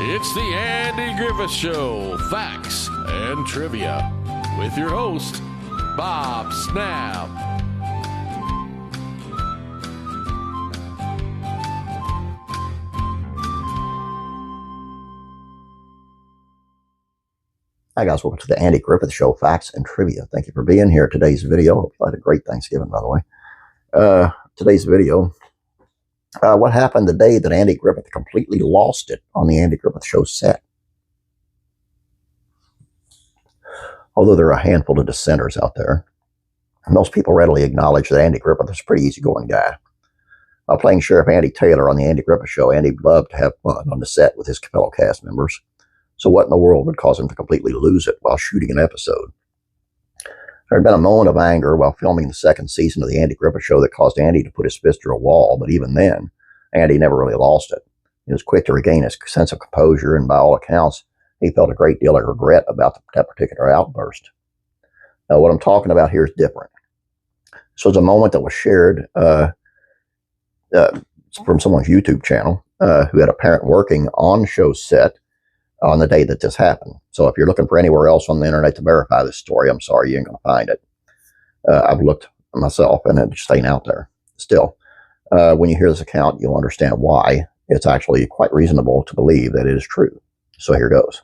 It's the Andy Griffith Show, Facts and Trivia, with your host, Bob Snap. Hi guys, welcome to the Andy Griffith Show, Facts and Trivia. Thank you for being here. Today's video, hope you had a great Thanksgiving, by the way. Today's video, what happened the day that Andy Griffith completely lost it on the Andy Griffith Show set? Although there are a handful of dissenters out there, most people readily acknowledge that Andy Griffith is a pretty easygoing guy. While playing Sheriff Andy Taylor on the Andy Griffith Show, Andy loved to have fun on the set with his fellow cast members. So what in the world would cause him to completely lose it while shooting an episode? There had been a moment of anger while filming the second season of the Andy Griffith Show that caused Andy to put his fist through a wall, but even then, Andy never really lost it. He was quick to regain his sense of composure, and by all accounts, he felt a great deal of regret about that particular outburst. Now, what I'm talking about here is different. This was a moment that was shared from someone's YouTube channel who had a parent working on the show set on the day that this happened. So if you're looking for anywhere else on the internet to verify this story, I'm sorry, you ain't going to find it. I've looked myself and it just ain't out there. Still, when you hear this account, you'll understand why it's actually quite reasonable to believe that it is true. So here goes.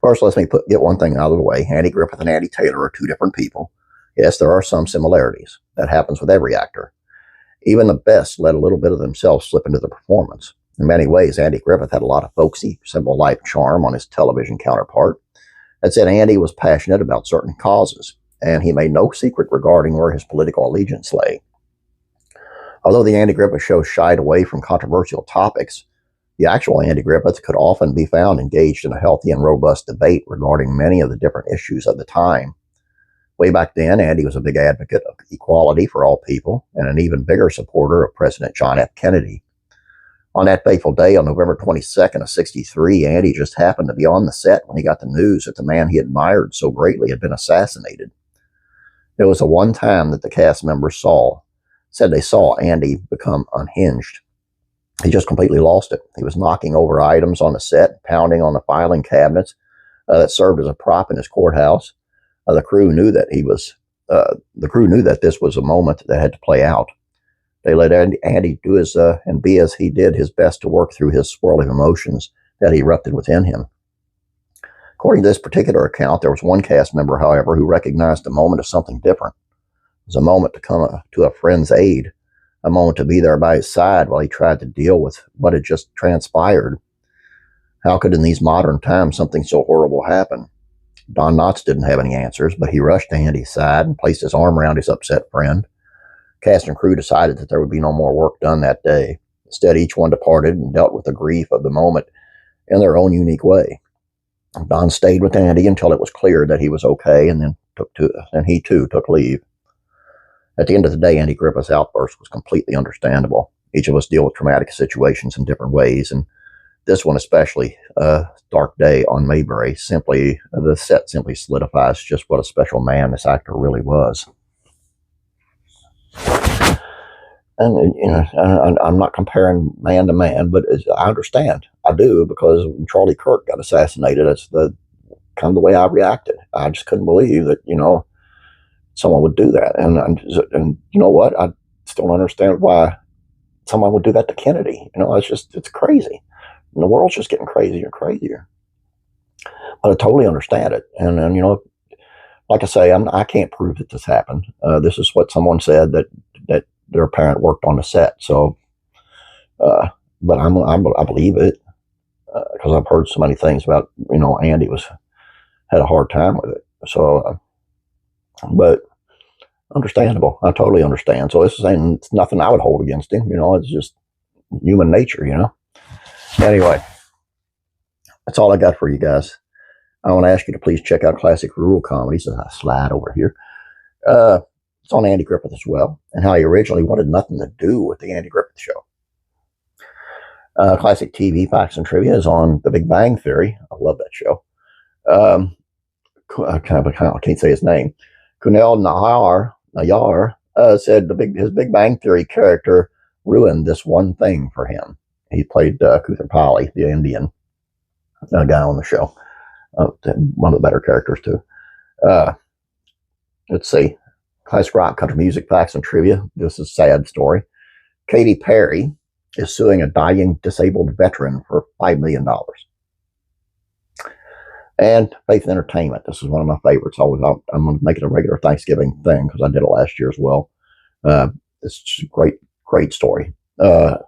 First, let me get one thing out of the way. Andy Griffith and Andy Taylor are two different people. Yes, there are some similarities. That happens with every actor. Even the best let a little bit of themselves slip into the performance. In many ways, Andy Griffith had a lot of folksy, simple life charm on his television counterpart. That said, Andy was passionate about certain causes, and he made no secret regarding where his political allegiance lay. Although the Andy Griffith Show shied away from controversial topics, the actual Andy Griffith could often be found engaged in a healthy and robust debate regarding many of the different issues of the time. Way back then, Andy was a big advocate of equality for all people and an even bigger supporter of President John F. Kennedy. On that fateful day, on November 22nd of 63, Andy just happened to be on the set when he got the news that the man he admired so greatly had been assassinated. It was the one time that the cast members said they saw Andy become unhinged. He just completely lost it. He was knocking over items on the set, pounding on the filing cabinets that served as a prop in his courthouse. The crew knew that this was a moment that had to play out. They let Andy do and be as he did his best to work through his swirl of emotions that erupted within him. According to this particular account, there was one cast member, however, who recognized the moment as something different. It was a moment to come to a friend's aid, a moment to be there by his side while he tried to deal with what had just transpired. How could in these modern times something so horrible happen? Don Knotts didn't have any answers, but he rushed to Andy's side and placed his arm around his upset friend. Cast and crew decided that there would be no more work done that day. Instead, each one departed and dealt with the grief of the moment in their own unique way. Don stayed with Andy until it was clear that he was okay, and then he too took leave. At the end of the day, Andy Griffith's outburst was completely understandable. Each of us deal with traumatic situations in different ways, and this one especially, dark day on Mayberry, the set simply solidifies just what a special man this actor really was. And, I'm not comparing man to man, but I understand. I do, because when Charlie Kirk got assassinated, that's kind of the way I reacted. I just couldn't believe that, someone would do that. And you know what? I still don't understand why someone would do that to Kennedy. It's crazy. And the world's just getting crazier and crazier. But I totally understand it. And like I say, I can't prove that this happened. This is what someone said that their parent worked on the set. So, but I believe it because I've heard so many things about, Andy had a hard time with it. So, but understandable. I totally understand. So it's nothing I would hold against him. It's just human nature, Anyway, that's all I got for you guys. I want to ask you to please check out Classic Rural Comedies as I slide over here. It's on Andy Griffith as well, and how he originally wanted nothing to do with the Andy Griffith Show. Classic TV Facts and Trivia is on The Big Bang Theory. I love that show. I can't say his name. Kunal Nayar said his Big Bang Theory character ruined this one thing for him. He played Kuthar Pali, the Indian. guy on the show. One of the better characters, too. Let's see. Classic rock, country music, facts, and trivia. This is a sad story. Katy Perry is suing a dying disabled veteran for $5 million. And faith and entertainment. This is one of my favorites. I'm going to make it a regular Thanksgiving thing because I did it last year as well. This is a great story. No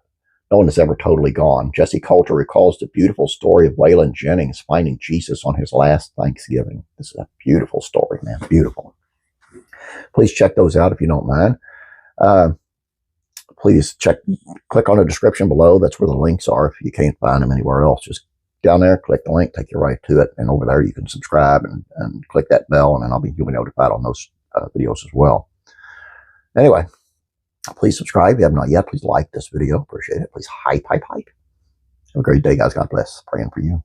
one is ever totally gone. Jesse Coulter recalls the beautiful story of Waylon Jennings finding Jesus on his last Thanksgiving. This is a beautiful story, man. Beautiful. Please check those out if you don't mind. Please click on the description below. That's where the links are. If you can't find them anywhere else, just down there, click the link, take you right to it. And over there, you can subscribe and click that bell, and then you'll be notified on those videos as well. Anyway, please subscribe if you have not yet. Please like this video. Appreciate it. Please hype. Have a great day, guys. God bless. Praying for you.